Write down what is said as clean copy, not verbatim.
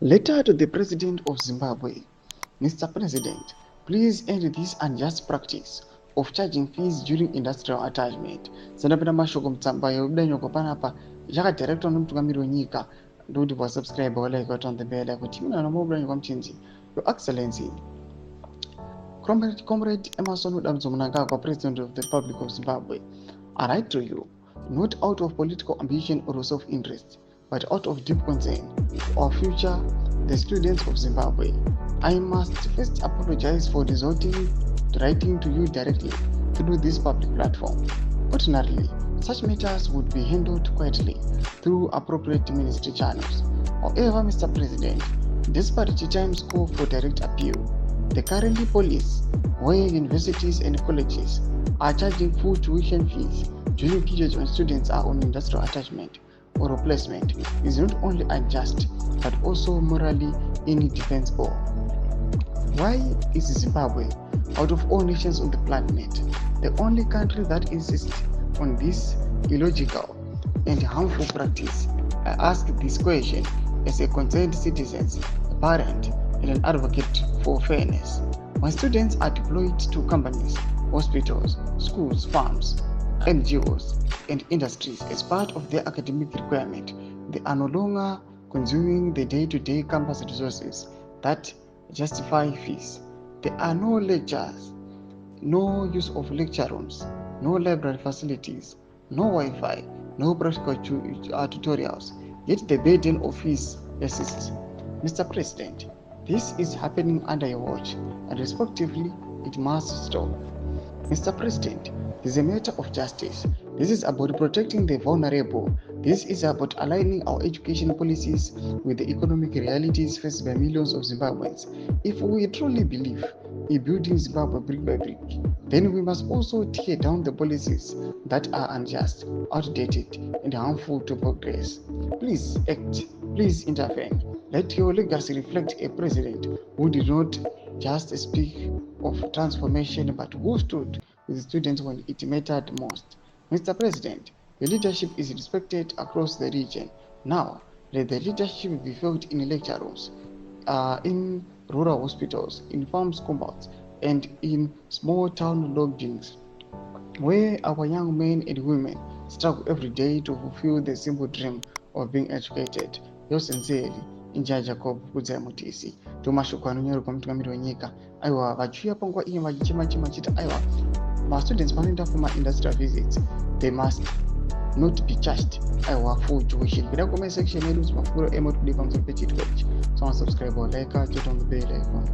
Letter to the President of Zimbabwe. Mr. President, please end this unjust practice of charging fees during industrial attachment. Sendapenda mashoko mtsamba yobudanyoko panapa zvakadirectwa nomutungamiri wenyika ndokuti wasubscribe walaika on the bell kuti muna nomobudanyoko mchinzi. Your Excellency, Comrade Emerson Mnangagwa, President of the Republic of Zimbabwe, I write to you, not out of political ambition or self-interest, but out of deep concern for our future, the students of Zimbabwe. I must first apologize for resorting to writing to you directly through this public platform. Ordinarily, such matters would be handled quietly through appropriate ministry channels. However, Mr. President, despite the time's call for direct appeal, the current policy where universities and colleges are charging full tuition fees during periods when students are on industrial attachment or replacement is not only unjust but also morally indefensible. Why is Zimbabwe, out of all nations on the planet, the only country that insists on this illogical and harmful practice? I ask this question as a concerned citizen, a parent, and an advocate for fairness. When students are deployed to companies, hospitals, schools, farms, NGOs, and industries as part of their academic requirement, they are no longer consuming the day-to-day campus resources that justify fees. There are no lectures, no use of lecture rooms, no library facilities, no Wi-Fi, no practical tutorials, yet the burden of fees persists. Mr. President, this is happening under your watch, and respectively, it must stop. Mr. President, this is a matter of justice. This is about protecting the vulnerable. This is about aligning our education policies with the economic realities faced by millions of Zimbabweans. If we truly believe in building Zimbabwe brick by brick, then we must also tear down the policies that are unjust, outdated, and harmful to progress. Please act. Please intervene. Let your legacy reflect a president who did not just speak of transformation but who stood with students when it mattered most. Mr. President, your leadership is respected across the region. Now, let the leadership be felt in lecture rooms, in rural hospitals, in farms compounds, and in small town lodgings, where our young men and women struggle every day to fulfill the simple dream of being educated. Yours sincerely, Inja Jacob Kudzai Mutisi. Tomashoko anonyorwa mutungamiri wenyika. Aiwa vachiuya panguva iyi vachichema aiwa my students vanoenda for my industrial visits, they must not be charged aiwa full tuition. Vida comment section yedu mafuro emo today pamusoro pechitwa ichi. So subscribe or like, get on the bell icon.